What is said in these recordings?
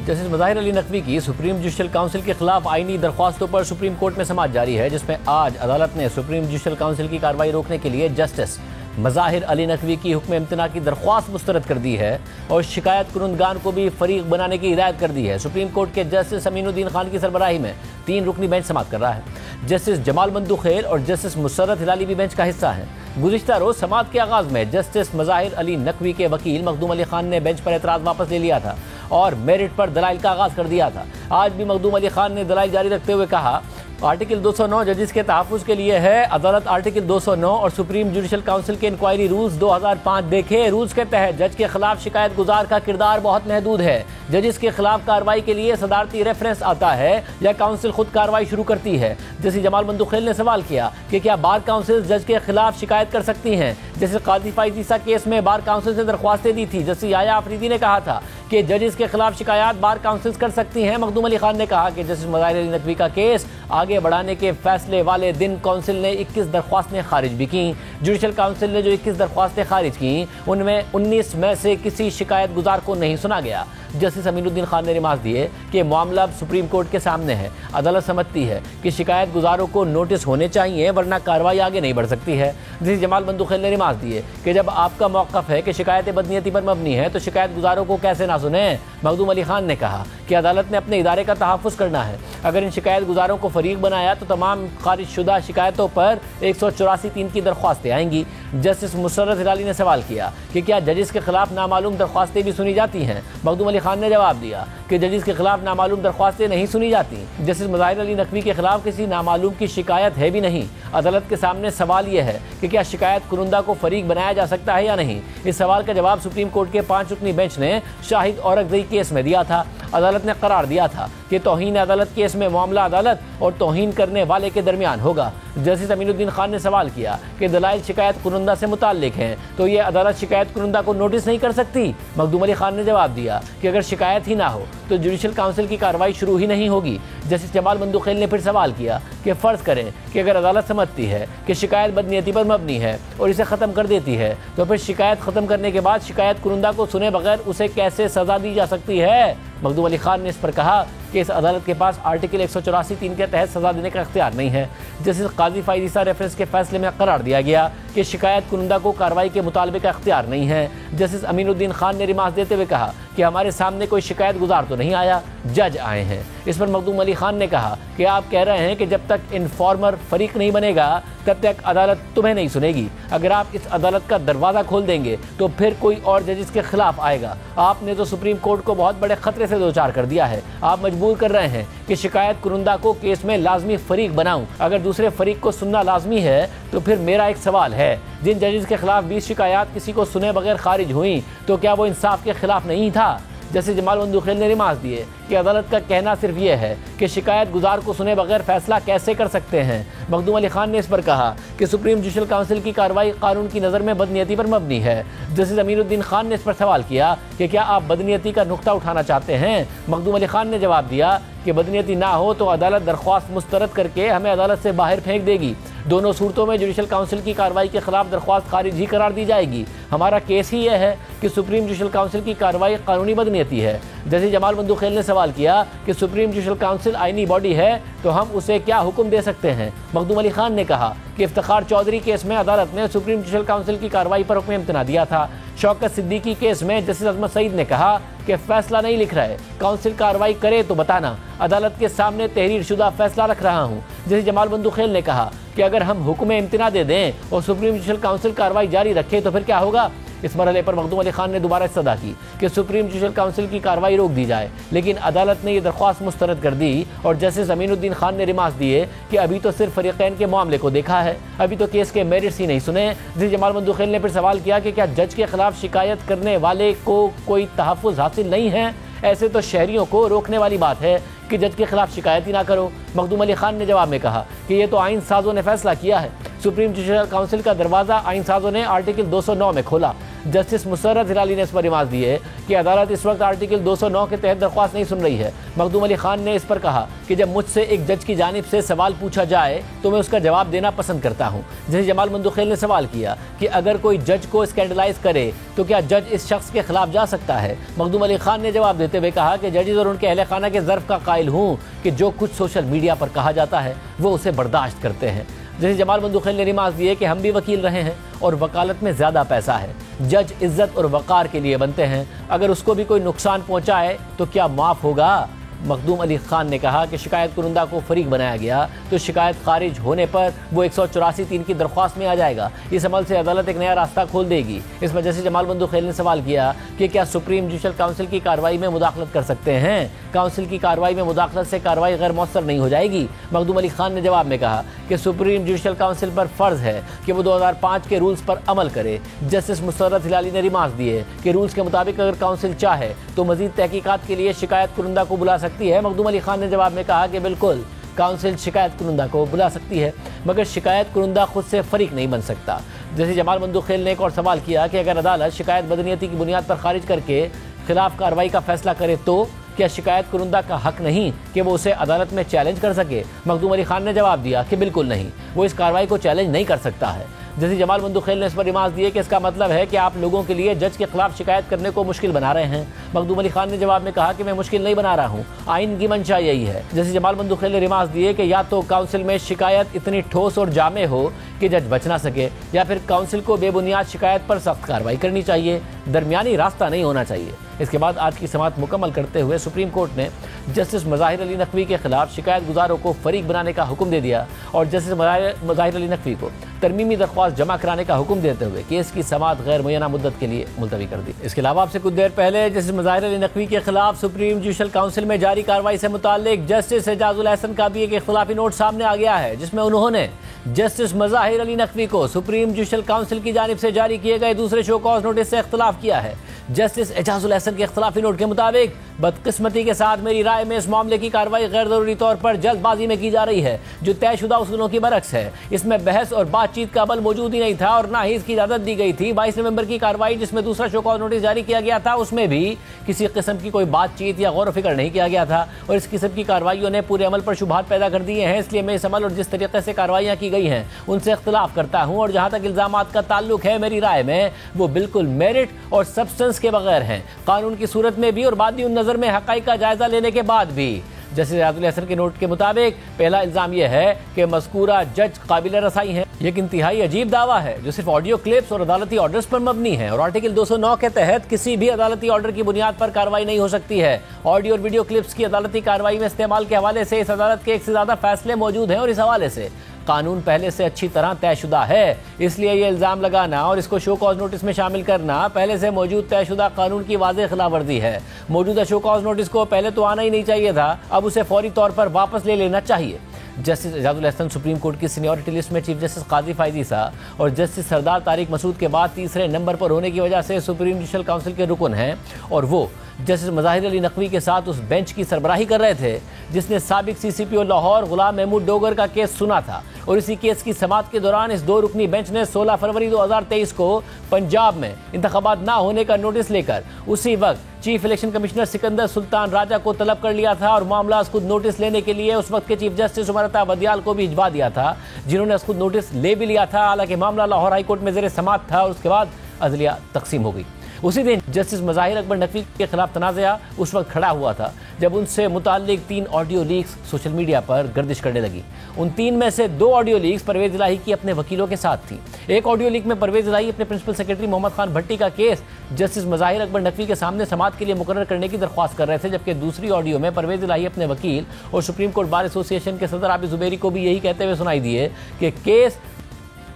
Justice مظاہر علی نقوی کی supreme judicial council کے خلاف آئینی درخواستوں پر سپریم کورٹ میں سماعت جاری ہے، جس میں آج عدالت نے سپریم جوڈیشل کونسل کی کارروائی روکنے کے لیے جسٹس مظاہر علی نقوی کی حکم امتناع کی درخواست مسترد کر دی ہے اور شکایت کنندگان کو بھی فریق بنانے کی ہدایت کر دی ہے۔ سپریم کورٹ کے جسٹس امین الدین خان کی سربراہی میں 3 رکنی بینچ سماعت کر رہا ہے۔ جسٹس جمال مندوخیل اور جسٹس مسرت ہلالی بھی بینچ کا حصہ ہیں۔ گزشتہ روز سماعت کے آغاز میں جسٹس مظاہر علی نقوی کے وکیل مخدوم علی خان نے بینچ پر اعتراض واپس لے لیا تھا اور میرٹ پر دلائل کا آغاز کر دیا تھا۔ آج بھی مخدوم علی خان نے دلائل جاری رکھتے ہوئے کہا آرٹیکل 209 ججز کے تحفظ کے لیے ہے۔ عدالت آرٹیکل 209 اور سپریم جوڈیشل کونسل کے انکوائری رولز 2005 دیکھے۔ رولز کے تحت جج کے خلاف شکایت گزار کا کردار بہت محدود ہے۔ ججز کے خلاف کارروائی کے لیے صدارتی ریفرنس آتا ہے یا کونسل خود کارروائی شروع کرتی ہے۔ جسٹس جمال مندوخیل نے سوال کیا کہ کیا بار کونسل جج کے خلاف شکایت کر سکتی ہیں؟ جیسے قاضی فائز عیسیٰ کیس میں بار کونسل سے درخواستیں دی تھی۔ جسٹس یحییٰ آفریدی نے کہا تھا کہ ججز کے خلاف شکایات بار کونسلز کر سکتی ہیں۔ مخدوم علی خان نے کہا کہ جسٹس مظاہر علی نقوی کا کیس آگے بڑھانے کے فیصلے والے دن کونسل نے 21 درخواستیں خارج بھی کیں۔ جوڈیشل کونسل نے جو 21 درخواستیں خارج کیں ان میں 19 میں سے کسی شکایت گزار کو نہیں سنا گیا۔ جسٹس امین الدین خان نے ریمارک دیے کہ معاملہ اب سپریم کورٹ کے سامنے ہے۔ عدالت سمجھتی ہے کہ شکایت گزاروں کو نوٹس ہونے چاہیے ورنہ کارروائی آگے نہیں بڑھ سکتی ہے۔ جسٹس جمال مندوخیل نے ریمارک دیے کہ جب آپ کا موقف ہے کہ شکایت بدنیتی پر مبنی ہے تو شکایت گزاروں کو کیسے نہ سنیں؟ مخدوم علی خان نے کہا کہ عدالت نے اپنے ادارے کا تحفظ کرنا ہے۔ اگر ان شکایت گزاروں کو فریق بنایا تو تمام خارج شدہ شکایتوں پر 184(3) کی درخواستیں آئیں گی۔ جسٹس مسرت ہلالی نے سوال کیا کہ کیا ججز کے خلاف نامعلوم درخواستیں بھی سنی جاتی ہیں؟ مخدوم علی خان نے جواب دیا کہ ججز کے خلاف نامعلوم درخواستیں نہیں سنی جاتی۔ جسٹس مظاہر علی نقوی کے خلاف کسی نامعلوم کی شکایت ہے بھی نہیں۔ عدالت کے سامنے سوال یہ ہے کہ کیا شکایت کنندہ کو فریق بنایا جا سکتا ہے یا نہیں؟ اس سوال کا جواب سپریم کورٹ کے 5 رکنی بینچ نے شاہد اورکزئی کیس میں دیا تھا۔ عدالت نے قرار دیا تھا کہ توہین عدالت کیس میں معاملہ عدالت اور توہین کرنے والے کے درمیان ہوگا۔ جسٹس امین الدین خان نے سوال کیا کہ دلائل شکایت کنندہ سے متعلق ہیں تو یہ عدالت شکایت کنندہ کو نوٹس نہیں کر سکتی؟ مخدوم علی خان نے جواب دیا کہ اگر شکایت ہی نہ ہو تو جوڈیشل کونسل کی کارروائی شروع ہی نہیں ہوگی۔ جسٹس جمال مندوخیل نے پھر سوال کیا کہ فرض کریں کہ اگر عدالت سمجھتی ہے کہ شکایت بدنیتی پر مبنی ہے اور اسے ختم کر دیتی ہے تو پھر شکایت ختم کرنے کے بعد شکایت کنندہ کو سنے بغیر اسے کیسے سزا دی جا سکتی ہے؟ مخدوم علی خان نے اس پر کہا کہ اس عدالت کے پاس آرٹیکل 184(3) کے تحت سزا دینے کا اختیار نہیں ہے۔ جسٹس قاضی فائز عیسیٰ ریفرنس کے فیصلے میں قرار دیا گیا کہ شکایت کنندہ کو کارروائی کے مطالبے کا اختیار نہیں ہے۔ جسٹس امین الدین خان نے ریمارک دیتے ہوئے کہا کہ ہمارے سامنے کوئی شکایت گزار تو نہیں آیا، جج آئے ہیں۔ اس پر مخدوم علی خان نے کہا کہ آپ کہہ رہے ہیں کہ جب تک انفارمر فریق نہیں بنے گا تب تک عدالت تمہیں نہیں سنے گی۔ اگر آپ اس عدالت کا دروازہ کھول دیں گے تو پھر کوئی اور ججز کے خلاف آئے گا۔ آپ نے تو سپریم کورٹ کو بہت بڑے خطرے سے دوچار کر دیا ہے۔ آپ مجبور کر رہے ہیں کہ شکایت کنندہ کو کیس میں لازمی فریق بناؤں۔ اگر دوسرے فریق کو سننا لازمی ہے تو پھر میرا ایک سوال ہے، جن ججز کے خلاف 20 شکایات کسی کو سنے بغیر خارج ہوئیں تو کیا وہ انصاف کے خلاف نہیں تھا؟ جسٹس جمال مندوخیل نے ریمارک دیے کہ عدالت کا کہنا صرف یہ ہے کہ شکایت گزار کو سنے بغیر فیصلہ کیسے کر سکتے ہیں۔ مخدوم علی خان نے اس پر کہا کہ سپریم جوڈیشل کونسل کی کارروائی قانون کی نظر میں بدنیتی پر مبنی ہے۔ جسٹس امین الدین خان نے اس پر سوال کیا کہ کیا آپ بدنیتی کا نقطہ اٹھانا چاہتے ہیں؟ مخدوم علی خان نے جواب دیا کہ بدنیتی نہ ہو تو عدالت درخواست مسترد کر کے ہمیں عدالت سے باہر پھینک دے گی۔ دونوں صورتوں میں جوڈیشل کونسل کی کارروائی کے خلاف درخواست خارج ہی قرار دی جائے گی۔ ہمارا کیس ہی یہ ہے کہ سپریم جوڈیشل کونسل کی کارروائی قانونی بدنیتی ہے۔ جسٹس جمال مندوخیل نے سوال کیا کہ سپریم جوڈیشل کونسل آئینی باڈی ہے تو ہم اسے کیا حکم دے سکتے ہیں؟ مخدوم علی خان نے کہا کہ افتخار چودھری کیس میں عدالت نے سپریم جوڈیشل کونسل کی کارروائی پر حکم امتناع دیا تھا۔ شوکت صدیقی کیس میں جسٹس عظمت سعید نے کہا کہ فیصلہ نہیں لکھ رہے، کونسل کارروائی کرے تو بتانا، عدالت کے سامنے تحریر شدہ فیصلہ رکھ رہا ہوں۔ جسٹس جمال مندوخیل نے کہا کہ اگر ہم حکم امتناع دے دیں اور سپریم جوڈیشل کونسل کارروائی جاری رکھے تو پھر کیا ہوگا؟ اس مرحلے پر مخدوم علی خان نے دوبارہ استدعا کی کہ سپریم جوڈیشل کونسل کی کارروائی روک دی جائے، لیکن عدالت نے یہ درخواست مسترد کر دی اور جسٹس امین الدین خان نے ریمارک دیے کہ ابھی تو صرف فریقین کے معاملے کو دیکھا ہے، ابھی تو کیس کے میرٹس ہی نہیں سنے۔ جسٹس جمال مندوخیل نے پھر سوال کیا کہ کیا جج کے خلاف شکایت کرنے والے کو کوئی تحفظ حاصل نہیں ہے؟ ایسے تو شہریوں کو روکنے والی بات ہے کہ جج کے خلاف شکایت ہی نہ کرو۔ مخدوم علی خان نے جواب میں کہا کہ یہ تو آئین سازوں نے فیصلہ کیا ہے۔ سپریم جوڈیشل کونسل کا دروازہ آئین سازوں نے آرٹیکل 209 میں کھولا۔ जस्टिस मुसर्रत हिलाली ने इस पर रिमार्क दिए कि अदालत इस वक्त आर्टिकल 209 के तहत दरख्वास्त नहीं सुन रही है। मखदूम अली खान ने इस पर कहा कि जब मुझसे एक जज की जानिब से सवाल पूछा जाए तो मैं उसका जवाब देना पसंद करता हूँ। जैसे जमाल मंदुखेल ने सवाल किया कि अगर कोई जज को स्कैंडलाइज करे तो क्या जज इस शख्स के खिलाफ जा सकता है। मखदूम अली खान ने जवाब देते हुए कहा कि जजेस और उनके अहले खाना के ज़र्फ का कायल हूँ कि जो कुछ सोशल मीडिया पर कहा जाता है वो उसे बर्दाश्त करते हैं। जैसे जमाल मंदुखेल ने रिमार्क दिए कि हम भी वकील रहे हैं और वकालत में ज़्यादा पैसा है। जज इज्जत और वक़ार के लिए बनते हैं, अगर उसको भी कोई नुकसान पहुंचाए तो क्या माफ़ होगा। मखदूम अली खान ने कहा कि शिकायत कुरुंदा को फरीक बनाया गया तो शिकायत खारिज होने पर वो 184(3) की दरख्वास्त में आ जाएगा। इस अमल से अदालत एक नया रास्ता खोल देगी। इस वजह से जमाल मंदुखेल ने सवाल किया कि क्या सुप्रीम जुडिशल काउंसिल की कार्रवाई में मुदाखलत कर सकते हैं। काउंसिल की कार्रवाई में मुदाखलत से कार्रवाई गैर मौसर नहीं हो जाएगी। मखदूम अली खान ने जवाब में कहा कि सुप्रीम जुडिशल काउंसिल पर फ़र्ज़ है कि वो 2005 के रूल्स पर अमल करे। जस्टिस मुसर्रत हिलाली ने रिमार्क दिए कि रूल्स के मुताबिक अगर काउंसिल चाहे तो मज़ीद तहकीकात के लिए शिकायत कुरुंदा को बुला सकती है। मखदूम अली खान ने जवाब में कहा कि बिल्कुल काउंसिल शिकायत कुरुंदा को बुला सकती है, मगर शिकायत कुरुंदा खुद से फरीक नहीं बन सकता। जैसे जमाल मंदुखेल ने एक और सवाल किया कि अगर अदालत शिकायत बदनीयती की बुनियाद पर खारिज करके खिलाफ कार्रवाई का फैसला करे तो क्या शिकायत कुरुंदा का हक नहीं कि वो उसे अदालत में चैलेंज कर सके। मखदूम अली खान ने जवाब दिया कि बिल्कुल नहीं, वो इस कार्रवाई को चैलेंज नहीं कर सकता है। जैसे जमाल मंदुखेल ने इस पर रिमार्क दिए कि इसका मतलब है कि आप लोगों के लिए जज के खिलाफ शिकायत करने को मुश्किल बना रहे हैं। मखदूम अली खान ने जवाब में कहा कि मैं मुश्किल नहीं बना रहा हूँ, आइन की मंशा यही है। जैसे जमाल मंदुखेल ने रिमार्क दिए कि या तो काउंसिल में शिकायत इतनी ठोस और जामे हो कि जज बच ना सके, या फिर काउंसिल को बेबुनियाद शिकायत पर सख्त कार्रवाई करनी चाहिए, दरमियानी रास्ता नहीं होना चाहिए। इसके बाद आज की समाअत मुकम्मल करते हुए सुप्रीम कोर्ट ने जस्टिस मज़ाहिर अली नकवी के खिलाफ शिकायत गुजारों को फरीक बनाने का हुक्म दे दिया और जस्टिस मज़ाहिर अली नकवी को तरमीमी दरख्वास्त जमा कराने का हुक्म देते हुए केस की समाअत गैर मुय्यना मुद्दत के लिए मुलतवी कर दी। इसके अलावा आपसे कुछ देर पहले जस्टिस मज़ाहिर अली नकवी के खिलाफ सुप्रीम जुडिशल काउंसिल में जारी कार्रवाई से मुताल्लिक जस्टिस एजाजुल एहसन का भी एक इख्तिलाफी नोट सामने आ गया है, जिसमें उन्होंने जस्टिस मज़ाहिर अली नकवी को सुप्रीम जुडिशल काउंसिल की जानिब से जारी किए गए दूसरे शो कॉज नोटिस से इख्तिलाफ किया है। जस्टिस एजाजुल एहसन के इख्तिलाफी नोट के मुताबिक बदकिस्मती के साथ मेरी राय में इस मामले की कार्रवाई गैर जरूरी तौर पर जल्दबाजी में की जा रही है, जो तयशुदा उसूलों की बरक्स है। इसमें बहस और बातचीत का अमल मौजूद ही नहीं था और ना ही इसकी इजाजत दी गई थी। 22 नवंबर की कार्रवाई जिसमें दूसरा शो कॉज नोटिस जारी किया गया था, उसमें भी किसी किस्म की कोई बातचीत या गौर फिक्र नहीं किया गया था और इस किस्म की कार्रवाइयों ने पूरे अमल पर शुबहात पैदा कर दिए हैं। इसलिए मैं इस अमल और जिस तरीके से कार्रवाइयाँ की गई हैं उनसे इख्तिलाफ करता हूँ और जहाँ तक इल्जामात का ताल्लुक है मेरी राय में वो बिल्कुल मेरिट और सब्सटेंस के बगैर हैं। कानून की सूरत में भी और बादी उन नज़र में हक़ाइक़ का जायजा लेने के बाद भी जस्टिस एजाजुल एहसन के नोट के मुताबिक पहला इल्जाम यह है कि मज़कूरा जज काबिल रसाई हैं। ये एक इंतहाई अजीब दावा है जो सिर्फ ऑडियो क्लिप्स और अदालती ऑर्डर्स पर मबनी है और आर्टिकल 209 के तहत किसी भी अदालती ऑर्डर की बुनियाद पर कार्रवाई नहीं हो सकती है। ऑडियो और वीडियो क्लिप्स की अदालती कार्रवाई में इस्तेमाल के हवाले से इस अदालत के एक से ज़्यादा फैसले मौजूद हैं और इस हवाले से कानून पहले से अच्छी तरह तयशुदा है। इसलिए ये इल्ज़ाम लगाना और इसको शो कॉज नोटिस में शामिल करना पहले से मौजूद तयशुदा कानून की वाज़ेह खिलाफवर्जी है। मौजूदा शो कॉज नोटिस को पहले तो आना ही नहीं चाहिए था, अब उसे फौरी तौर पर वापस ले लेना चाहिए। Justice Ejazul Ehsan supreme court की सीनियरिटी लिस्ट में चीफ जस्टिस काजी फायजी सा और जस्टिस सरदार तारिक मसूद के बाद तीसरे नंबर पर होने की वजह से सुप्रीम जुडिशल काउंसिल के रुकन हैं और वो जस्टिस मज़ाहिर अली नकवी के साथ उस बेंच की सरबराही कर रहे थे जिसने साबिक CCPO लाहौर गुलाम महमूद डोगर का केस सुना था। और इसी केस की समाअत के दौरान इस दो रुकनी बेंच ने 16 फरवरी 2023 को पंजाब में इंतखाबात ना होने का नोटिस लेकर उसी वक्त chief election commissioner Sikandar Sultan Raja को तलब कर लिया था और मामला खुद नोटिस लेने के लिए उस वक्त के चीफ जस्टिस उमर अता बदियाल को भी भिजवा दिया था, जिन्होंने खुद नोटिस ले भी लिया था। हालांकि मामला लाहौर हाई कोर्ट में ज़ेर समाअत था और उसके बाद अदलिया तकसीम हो गई। उसी दिन जस्टिस मज़ाहिर अकबर नकवी के खिलाफ तनाज़ा उस वक्त खड़ा हुआ था जब उनसे मुताल्लिक 3 ऑडियो लीक्स सोशल मीडिया पर गर्दिश करने लगी। उन 3 में से 2 ऑडियो लीक्स परवेज़ इलाही की अपने वकीलों के साथ थी। एक ऑडियो लीक में परवेज़ इलाही अपने प्रिंसिपल सेक्रेटरी मोहम्मद खान भट्टी का केस जस्टिस मज़ाहिर अकबर नकवी के सामने समाअत के लिए मुकर्रर करने की दरख्वास्त कर रहे थे, जबकि दूसरी ऑडियो में परवेज़ इलाही अपने वकील और सुप्रीम कोर्ट बार एसोसिएशन के सदर आबिद ज़ुबैरी को भी यही कहते हुए सुनाई दिए कि केस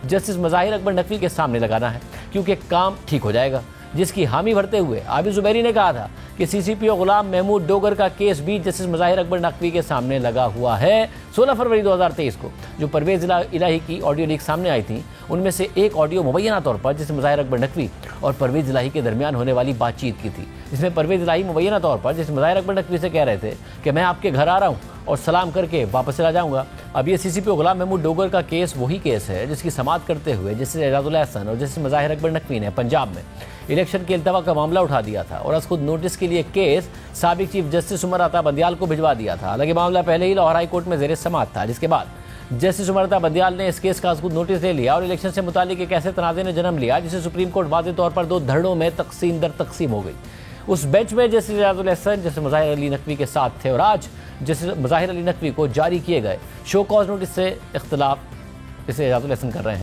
जस्टिस मज़ाहिर अकबर नकवी के सामने लगाना है क्योंकि काम ठीक हो जाएगा, जिसकी हामी भरते हुए आबिद ज़ुबैरी ने कहा था कि CCPO गुलाम महमूद डोगर का केस भी जस्टिस मज़ाहिर अकबर नकवी के सामने लगा हुआ है। 16 फरवरी 2023 को जो परवेज़ इलाही की ऑडियो लीक सामने आई थी उनमें से एक ऑडियो मुबैना तौर पर जस्टिस मज़ाहिर अकबर नकवी और परवेज़ इलाही के दरमियान होने वाली बातचीत की थी, जिसमें परवेज़ इलाही मुबैना तौर पर जस्टिस मज़ाहिर अकबर नकवी से कह रहे थे कि मैं आपके घर आ रहा हूँ और सलाम करके वापस चला जाऊँगा। اب یہ سی سی پی غلام محمود ڈوگر کا کیس وہی کیس ہے جس کی سماعت کرتے ہوئے جسٹس اعجاز اللہ احسن اور جسٹس مظاہر اکبر نقوی نے پنجاب میں الیکشن کے التوا کا معاملہ اٹھا دیا تھا اور از خود نوٹس کے لیے کیس سابق چیف جسٹس عمر عطا بندیال کو بھجوا دیا تھا۔ حالانکہ معاملہ پہلے ہی لاہور ہائی کورٹ میں زیر سماعت تھا، جس کے بعد جسٹس عمر عطا بندیال نے اس کیس کا از خود نوٹس لے لیا اور الیکشن سے متعلق ایک ایسے تنازع نے جنم لیا جسے سپریم کورٹ واضح طور پر 2 دھڑوں میں تقسیم در تقسیم ہو گئی۔ اس بینچ میں جسٹس اعجاز اللہ احسن جسٹس مظاہر علی نقوی کے ساتھ تھے اور آج جسٹس مظاہر علی نقوی کو جاری کیے گئے شو کاز نوٹس سے اختلاف اسے اعجاز اللہ احسن کر رہے ہیں۔